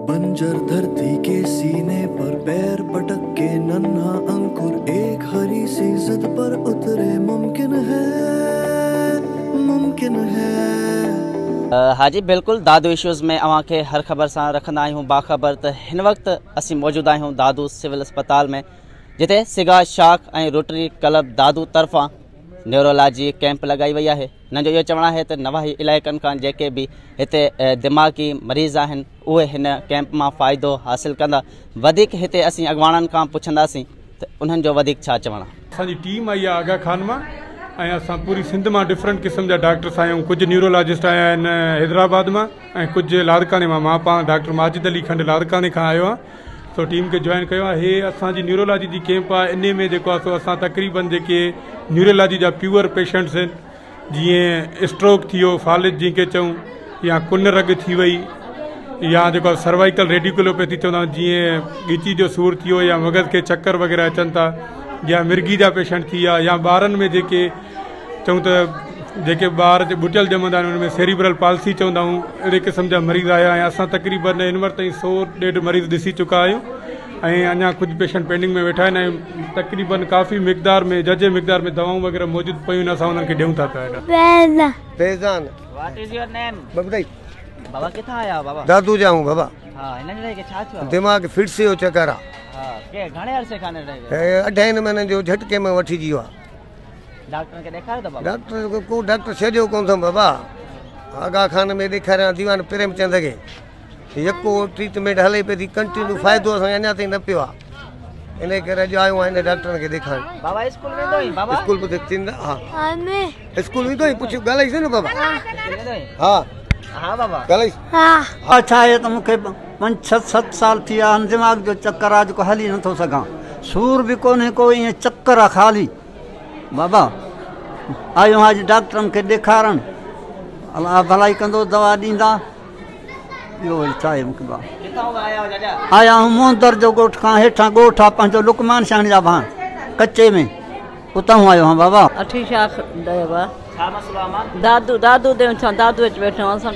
बंजर धरती के सीने पर पैर पटक के नन्हा अंकुर एक हरी सी जिद पर उतरे। मुमकिन है, मुमकिन है। हाँ जी बिल्कुल, दादू इश्यूज़ में अवां खे हर ख़बर सां रखंदा आहियूं बाख़बर। त हिन वक़्तु असीं मौजूद आहियूं दादू सिविल अस्पताल में, जिते सिगा शाख ऐं रोटरी क्लब दादू तरफ़ां न्यूरोलॉजी कैंप लगाई वई आहे। हिन जो इहो चवणु आहे त नवाही इलाइक़नि खां जेके बि हिते दिमाग़ी मरीज़ आहिनि उहे हिन कैंप मां फ़ाइदो हासिल कंदा। वधीक हिते असीं अॻवाननि खां पुछंदासीं त उन्हनि जो वधीक छा चवणु आहे। असांजी टीम आई आहे आगा खान मां ऐं असां पूरी सिंध मां डिफरेंट क़िस्म जा डॉक्टर्स आया आहियूं। कुझु न्यूरोलॉजिस्ट आया आहिनि हैदराबाद मां ऐं कुझु लाड़काने मां। मां पाण डॉक्टर माजिद अली खंड लाड़काने खां आयो आहियां, तो टीम खे जॉइन कयो आहे। हे असांजी न्यूरोलॉजी जी कैंप आहे। इन में जेको आहे सो असां तक़रीबन जेके न्यूरोलॉजी जा प्योर पेशेंट्स आहिनि, जीअं स्ट्रोक थी वियो, फालिज जंहिंखे चऊं, या कुन रग थी वई, या जेको सर्वाइकल रेडिकुलोपैथी चवंदा आहियूं, जीअं ॻिची जो सूर थी वियो, या मग़ज़ खे चक्कर वग़ैरह अचनि था, या मिर्गी जा पेशेंट थी विया, या ॿारनि में जेके चऊं त जेके ॿार बुटियल ॼमंदा आहिनि उनमें सेरिब्रल पाल्सी चवंदा आहियूं, अहिड़े क़िस्म जा मरीज़ आया ऐं असां तक़रीबन हिन वक़्तु ताईं 100-150 मरीज़ ॾिसी चुका आहियूं ऐं अञा कुझु पेशेंट पेंडिंग में वेठा आहिनि ऐं तक़रीबन काफ़ी मिक़दार में जजे मिक़दार में दवाऊं वग़ैरह मौजूदु पयूं आहिनि। असां उन्हनि खे ॾियूं था पिया। फैज़ान। व्हाट इज योर नेम? बबदाई। बाबा किथां आया बाबा? दादू जाऊं बाबा। हां, हिननि खे छा थियो? दिमाग़ फिट से हो चक्कर आ। हां, के घणे अरसे खाने रहे? 28 महीने जो झटके में वठी जियो आ। डॉक्टर के देखायो त बाबा? डॉक्टर को डॉक्टर छजो कोन थो बाबा। आगा खान में ॾेखारिया दीवान प्रेमचंद खे, यको ट्रीटमेंट हले पई थी कंटिन्यू, फ़ाइदो असां अञा ताईं न पियो आहे। इन करे अॼु आयो आहियां डॉक्टरनि खे ॾेखारण। बाबा स्कूल वेंदो ई? बाबा स्कूल पुछे थींदा? हा स्कूल वेंदो ई? पुछ ॻाल्हाईसि न बाबा। हा हा बाबा ॻाल्हाईसि। हा छा आहे त मूंखे 5-7 साल थी विया आहिनि, दिमाग़ जो चक्कर आहे जेको हली नथो सघां, सूर बि कोन्हे को, ईअं चक्कर आहे ख़ाली। बाबा आयो अॼु डॉक्टरनि खे ॾेखारण, अलाह भलाई कंदो, दवा ॾींदा। इहो वरी छा आहे मूंखे बाबा। आया आहियूं मोहदर जो ॻोठ खां, हेठां ॻोठ आहे पंहिंजो लुकमान शाह जा भाण कचे में, उतां आयो आहियां बाबा। अठी शाख दादू दादू दे दादू अच बैठे असां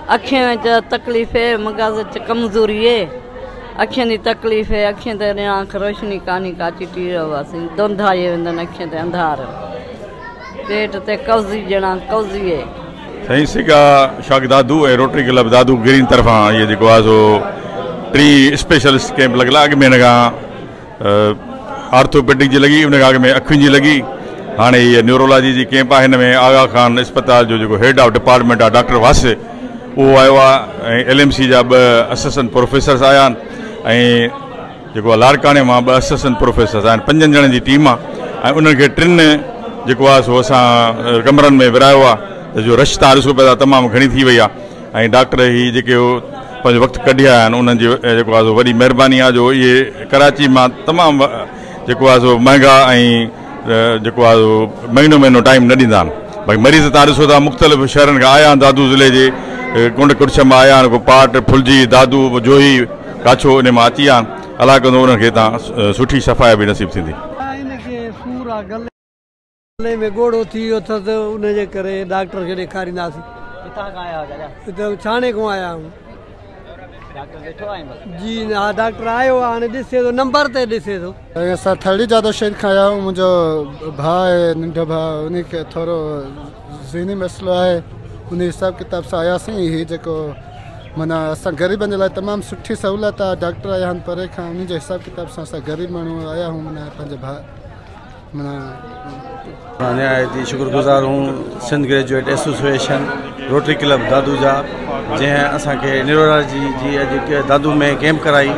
अखियुनि में तकलीफ़ है, मग़ज़ कमज़ोरी है, अखियुनि जी तकलीफ़ है, अखियुनि ते आंख रोशनी कानी काची टी रहियासीं, धुंध आई वेंदनि अखियुनि ते अंधार, पेट ते कब्ज़ी ॼणा कब्ज़ी है। साईं सिगा शाख दादू ऐं रोटरी क्लब दादू ग्रीन तरफ़ां इहे जेको आहे सो 3 स्पेशलिस्ट कैंप लॻल आहे। अॻु में हिन खां आर्थोपेडिक जी लॻी, उन खां अॻु में अखियुनि जी लॻी, हाणे हीअ न्यूरोलॉजी जी कैंप आहे। हिन में आगा खान अस्पताल जो जेको हेड ऑफ डिपार्टमेंट आहे डॉक्टर वासिर, उहो आयो आहे ऐं LMC जा 2 असिस्टेंट प्रोफेसर्स आया आहिनि ऐं जेको आहे लाड़काने मां 2 असिस्टेंट प्रोफेसर्स आहिनि। 5 ॼणनि जी टीम आहे ऐं उन्हनि खे 3 जेको आहे सो असां कमरनि में विरायो आहे। जो रश तव्हां ॾिसो पिया तमामु घणी थी वई आहे ऐं डॉक्टर ही जेके पंहिंजो वक़्तु कढी आया आहिनि उन्हनि जी जेको आहे सो वॾी महिरबानी आहे जो इहे कराची मां तमामु जेको आहे सो महांगा ऐं जेको आहे सो महीनो टाइम न ॾींदा आहिनि। भई मरीज़ तव्हां ॾिसो था मुख़्तलिफ़ शहरनि खां आया आहिनि, दादू ज़िले जे कुंड कुर्छ मां आया आहिनि, को पाट फुलजी दादू जोही काछो इन मां अची विया आहिनि। अलाह कंदो उन्हनि खे तव्हां सुठी सफ़ाई बि नसीब थींदी। गले में गोड़ो थी वियो अथसि, उनजे करे डॉक्टर खे ॾेखारींदासीं। किथां खां आया दादा? हिते छाणे खां आया आहियूं। डॉक्टर ॾिठो आहे? जी हा डॉक्टर आयो आहे, हाणे ॾिसे थो, नंबर ते ॾिसे थो। असां थड़ी ज़्यादा शहर खां आया आहियूं। मुंहिंजो भाउ आहे, नंढो भाउ, उनखे थोरो ज़हनी मसइलो आहे, उन हिसाब किताब सां आयासीं। हीअ जेको माना असां ग़रीबनि जे लाइ तमामु सुठी सहूलियत आहे। डॉक्टर आया आहिनि परे खां, उन जे हिसाब किताब सां असां ग़रीब माण्हू आया आहियूं। माना पंहिंजे भाउ जी शुक्रगुज़ार हूँ Sindh graduate association rotary club Dadu जा, जैं असांखे न्यूरोलॉजी जी अॼु दादू में कैंप कराई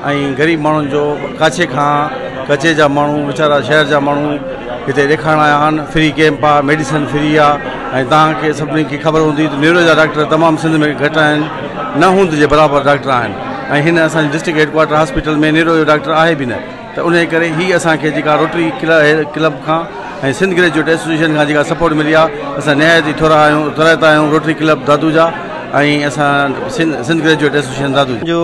ऐं ग़रीब माण्हुनि जो काछे खां कचे जा माण्हू वीचारा शहर जा माण्हू हिते ॾेखारण आया आहिनि। फ्री कैंप आहे, मेडिसिन फ्री आहे ऐं तव्हांखे सभिनी खे ख़बर हूंदी त न्यूरो जा डॉक्टर तमामु सिंध में घटि आहिनि, न हूंदे जे बराबरि डॉक्टर आहिनि ऐं हिन असांजे डिस्ट्रिक्ट हेडक्वार्टर हॉस्पिटल में न्यूरो जो डॉक्टर आहे बि न। त उन करे ही असांखे जेका रोटरी क्लब खां ऐं सिंध ग्रेजुएट एसोसिएशन खां जेका सपोर्ट मिली आहे, असां निहायती थोरा आहियूं रोटरी क्लब दादू जा ऐं असां सिंध ग्रेजुएट एसोसिएशन दादू जो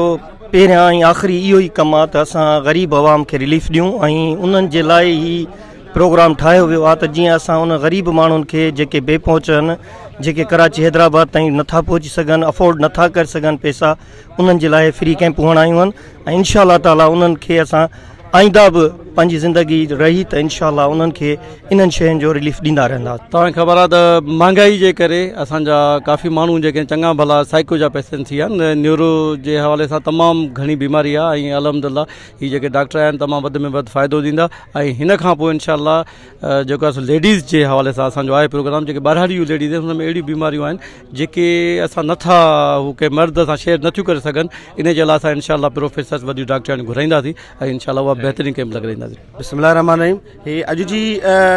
पहिरियां ऐं आख़िरी इहो ई कमु आहे त असां ग़रीब आवाम खे रिलीफ ॾियूं ऐं उन्हनि जे लाइ ई प्रोग्राम ठाहियो वियो आहे त जीअं असां उन ग़रीब माण्हुनि खे जेके बेपहुच आहिनि, जेके कराची हैदराबाद ताईं नथा पहुची सघनि, अफोर्ड नथा करे सघनि पैसा, उन्हनि जे लाइ फ्री कैंपूं हणायूं आहिनि ऐं इंशा अल्लाह ताला उन्हनि खे असां आईंदा बि पंहिंजी ज़िंदगी रही त इंशा अल्लाह उन्हनि खे इन्हनि शयुनि जो रिलीफ ॾींदा रहंदा। तव्हांखे ख़बर आहे त महांगाई जे करे असांजा काफ़ी माण्हू जेके चङा भला साइको जा पेशेंट थी विया आहिनि, न्यूरो जे हवाले सां तमामु घणी बीमारी आहे ऐं अलहमदिल्ला हीअ जेके डॉक्टर आहिनि तमामु वधि में वधि फ़ाइदो ॾींदा। ऐं हिन खां पोइ इंशा अल्लाह जेको आहे लेडीज़ जे हवाले सां असांजो आहे प्रोग्राम, जेके ॿारहाड़ियूं लेडीज़ आहिनि हुन में अहिड़ियूं बीमारियूं आहिनि जेके असां नथा हू के मर्द सां शेयर नथियूं करे सघनि, इन जे लाइ असां इंशा अल्लाह प्रोफेसर्स वॾियूं डॉक्टर आहिनि घुराईंदासीं ऐं इंशा अल्लाह उहा बहितरीन कैंप लॻाईंदासीं। बिस्मिल्लाहिर्रहमानिर्रहीम। हे अॼु जी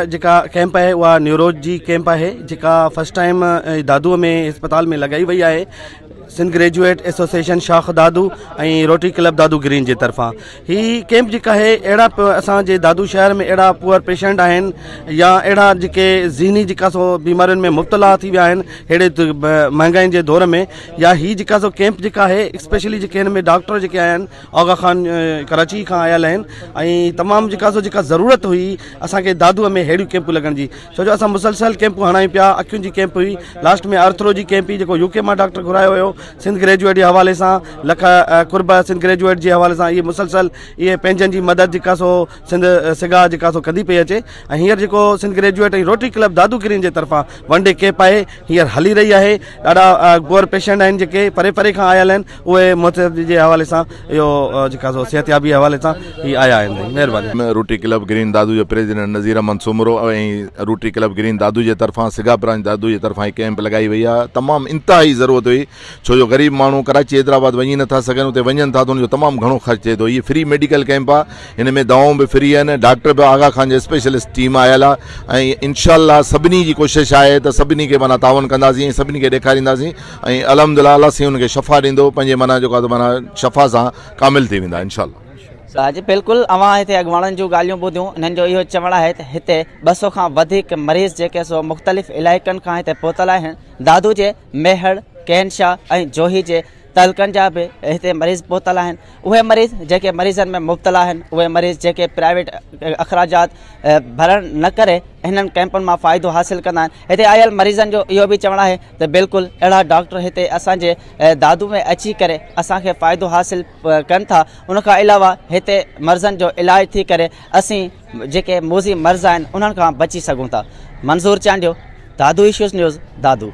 जेका कैंप आहे उहा न्यूरो जी कैंप आहे, जेका फर्स्ट टाइम दादूअ में अस्पताल में लॻाई वई आहे सिंध ग्रेजुएट एसोसिएशन शाख दादू ऐं रोटरी क्लब दादू ग्रीन जे तरफ़ां। ही कैंप जेका आहे अहिड़ा असांजे दादू शहर में अहिड़ा पुअर पेशेंट आहिनि या अहिड़ा जेके ज़हनी जेका सो बीमारियुनि में मुब्तला थी विया आहिनि अहिड़े महांगाई जे दौर में, या ही जेका सो कैंप जेका आहे स्पेशली जेके हिन में डॉक्टर जेके आहिनि आगा खान कराची खां आयल आहिनि ऐं तमामु जेका ज़रूरत हुई असांखे दादूअ में अहिड़ियूं कैंपूं लॻण जी, छो जो असां मुसलसल कैंपूं हणायूं पिया। अखियुनि जी कैंप हुई, लास्ट में आर्थरो जी कैंप हुई जेको यूके मां डॉक्टर घुरायो हुयो सिंध ग्रेजुएट जे हवाले सां, लख कुर्ब सिंध ग्रेजुएट जे हवाले सां। इहे मुसलसल इहे पंहिंजनि जी मदद जेका सो सिंध सिगा जेका सो कंदी पई अचे ऐं हींअर जेको सिंध ग्रेजुएट ऐं रोटरी क्लब दादू ग्रीन जे तरफ़ां वन डे कैंप आहे हींअर हली रही आहे। ॾाढा पुअर पेशेंट आहिनि जेके परे परे खां आयल आहिनि, उहे मुहतसिब जे हवाले सां इहो जेका सो सिहतयाबी हवाले सां ही आया आहिनि। महिरबानी। रोटरी क्लब ग्रीन दादू जो प्रेसिडेंट नज़ीर अहमद सुमरो ऐं रोटरी क्लब ग्रीन दादू जे तरफ़ां सिगा ब्रांच दादू जे तरफ़ां कैंप लॻाई वई आहे। तमामु इंतिहाई ज़रूरत हुई, छो जो ग़रीब माण्हू कराची हैदराबाद वञी नथा सघनि, उते वञनि था त उनजो तमामु घणो ख़र्च थिए थो। इहे फ्री मेडिकल कैंप आहे, हिन में दवाऊं बि फ्री आहिनि, डॉक्टर बि आगा खान जे स्पेशलिस्ट टीम आयल आहे ऐं इंशाअल्लाह सभिनी जी कोशिशि आहे त सभिनी खे माना तावन कंदासीं, सभिनी खे ॾेखारींदासीं ऐं अलहमदिल्ला अल्लाह साईं हुनखे शफ़ा ॾींदो, पंहिंजे माना जेको आहे माना शफ़ा सां कामिल थी वेंदा इंशाअल्लाह। जी बिल्कुलु, अवां हिते अॻवाणनि जूं ॻाल्हियूं ॿुधियूं। इन्हनि जो इहो चवणु आहे त हिते 200 खां वधीक मरीज़ जेके सो मुख़्तलिफ़ इलाइक़नि खां हिते पहुतल आहिनि। दादू जे मेहर, कहनशाह ऐं जोही जे तलकनि जा बि हिते मरीज़ पहुतल आहिनि। उहे मरीज़ जेके मरीज़नि में मुब्तला आहिनि, उहे मरीज़ जेके प्राइवेट अख़राजात भरण न करे हिननि कैंपनि मां फ़ाइदो हासिलु कंदा आहिनि। हिते आयल मरीज़नि जो इहो बि चवणु आहे त बिल्कुलु अहिड़ा डॉक्टर हिते असांजे दादू में अची करे असांखे फ़ाइदो हासिलु कनि था। उनखां अलावा हिते मर्ज़नि जो इलाजु थी करे असीं जेके मोज़ी मर्ज़ आहिनि उन्हनि खां बची सघूं था। मंज़ूर चांडियो, दादू इश्यूज़ न्यूज़, दादू।